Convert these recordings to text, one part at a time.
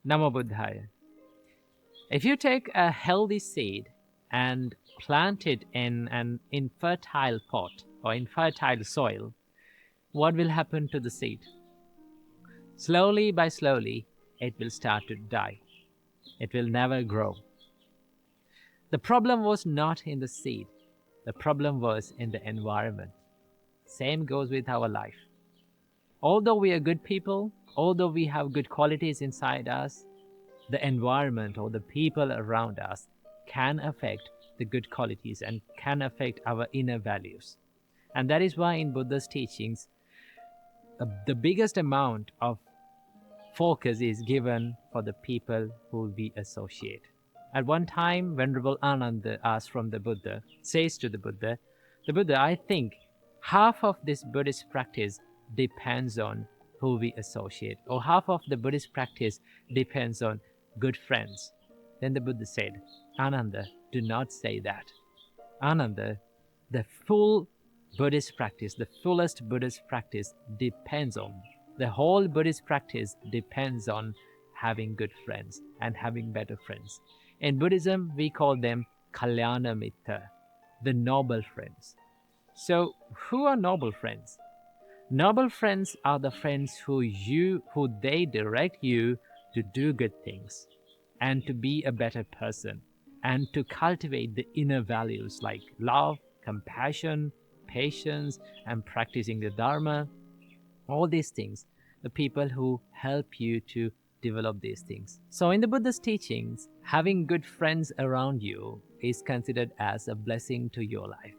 Namo Buddhaya. If you take a healthy seed and plant it in an infertile pot or infertile soil, what will happen to the seed? Slowly by slowly, it will start to die. It will never grow. The problem was not in the seed. The problem was in the environment. Same goes with our life. Although we are good people, although we have good qualities inside us, the environment or the people around us can affect the good qualities and can affect our inner values. And that is why in Buddha's teachings, the biggest amount of focus is given for the people who we associate. At one time, Venerable Ananda asked from the Buddha, says to the Buddha, I think half of this Buddhist practice depends on who we associate, or half of the Buddhist practice depends on good friends. Then the Buddha said, Ananda, do not say that. Ananda, the full Buddhist practice, the fullest Buddhist practice depends on, the whole Buddhist practice depends on having good friends and having better friends. In Buddhism, we call them Kalyanamitta, the noble friends. So, who are noble friends? Noble friends are the friends who they direct you to do good things and to be a better person and to cultivate the inner values like love, compassion, patience, and practicing the Dharma. All these things, the people who help you to develop these things. So in the Buddha's teachings, having good friends around you is considered as a blessing to your life.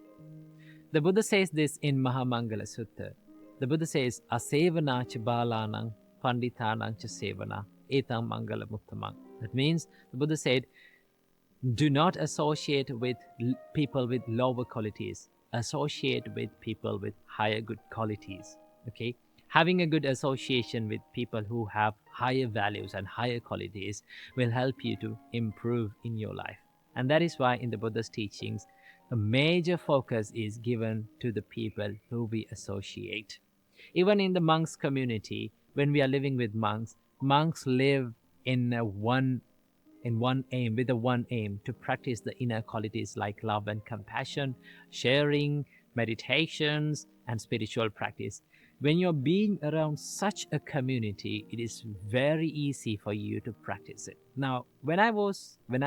The Buddha says this in Mahamangala Sutta. The Buddha says, Asevana cha balanang panditanang cha sevana etang mangala muttamang. That means, the Buddha said, do not associate with people with lower qualities. Associate with people with higher good qualities. Okay? Having a good association with people who have higher values and higher qualities will help you to improve in your life. And that is why in the Buddha's teachings, a major focus is given to the people who we associate. Even in the monks community, when we are living with monks, monks live with the one aim to practice the inner qualities like love and compassion, sharing, meditations, and spiritual practice. When you're being around such a community, it is very easy for you to practice it. Now, when I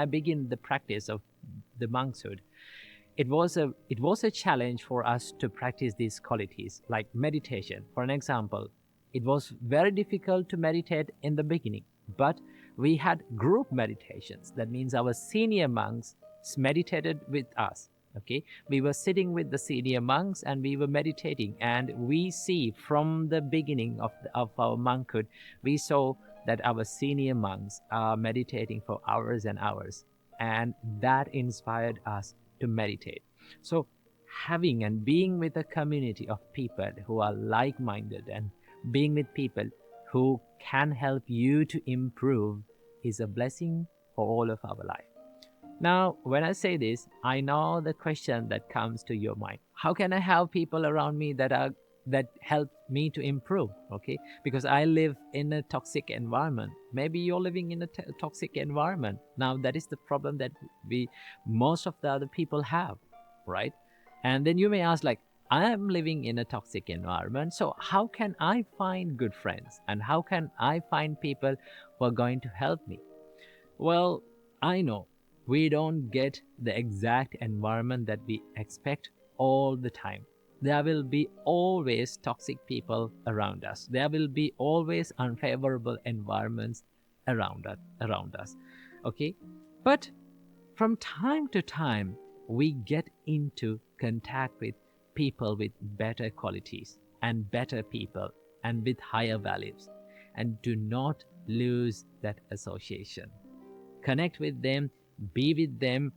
began the practice of the monkshood, it was a challenge for us to practice these qualities like meditation. For an example, it was very difficult to meditate in the beginning, but we had group meditations. That means our senior monks meditated with us. Okay, we were sitting with the senior monks and we were meditating, and we see from the beginning of our monkhood, we saw that our senior monks are meditating for hours and hours, and that inspired us to meditate. So having and being with a community of people who are like-minded and being with people who can help you to improve is a blessing for all of our life. Now, when I say this, I know the question that comes to your mind. How can I have people around me that help me to improve? Okay, because I live in a toxic environment. Maybe you're living in a toxic environment. Now, that is the problem that most of the other people have, right? And then you may ask, like, I am living in a toxic environment, so how can I find good friends? And how can I find people who are going to help me? Well, I know we don't get the exact environment that we expect all the time. There will be always toxic people around us. There will be always unfavorable environments around us. Okay? But from time to time, we get into contact with people with better qualities and better people and with higher values. And do not lose that association. Connect with them, be with them,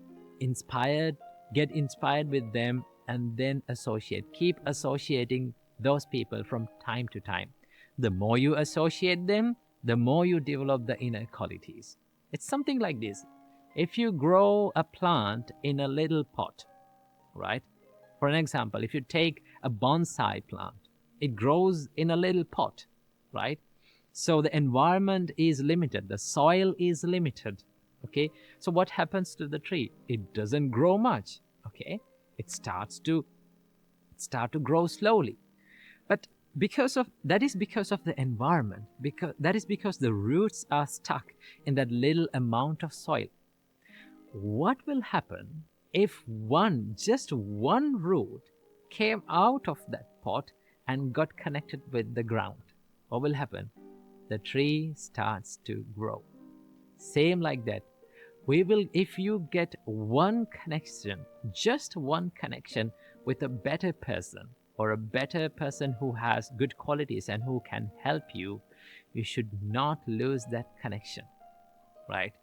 get inspired with them, and then associate. Keep associating those people from time to time. The more you associate them, the more you develop the inner qualities. It's something like this. If you grow a plant in a little pot, right? For an example, if you take a bonsai plant, it grows in a little pot, right? So the environment is limited, the soil is limited. Okay, so what happens to the tree? It doesn't grow much. Okay, it start to grow slowly. But because of that is because of the environment, because that is because the roots are stuck in that little amount of soil. What will happen if just one root came out of that pot and got connected with the ground? What will happen? The tree starts to grow. Same like that. If you get one connection, just one connection with a better person, or a better person who has good qualities and who can help you, you should not lose that connection, right?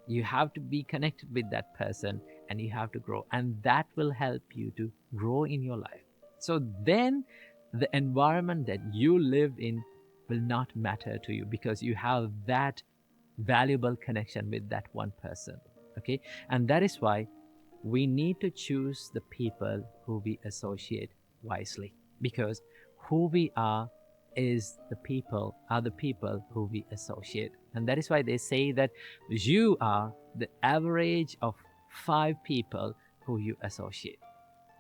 You have to be connected with that person and you have to grow, and that will help you to grow in your life. So then the environment that you live in will not matter to you, because you have that valuable connection with that one person. Okay, and that is why we need to choose the people who we associate wisely, because who we are the people who we associate. And that is why they say that you are the average of 5 people who you associate.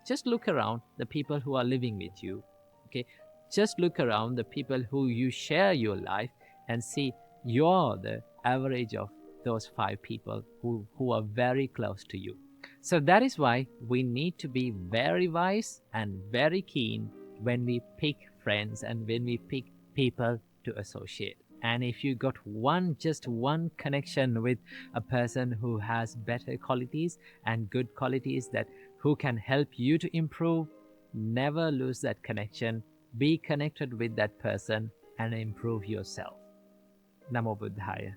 Just look around the people who are living with you. Okay, just look around the people who you share your life and see you're the average of those 5 people who are very close to you. So that is why we need to be very wise and very keen when we pick friends and when we pick people to associate. And if you got just one connection with a person who has better qualities and good qualities, that who can help you to improve, never lose that connection. Be connected with that person and improve yourself. Namo Buddhaya.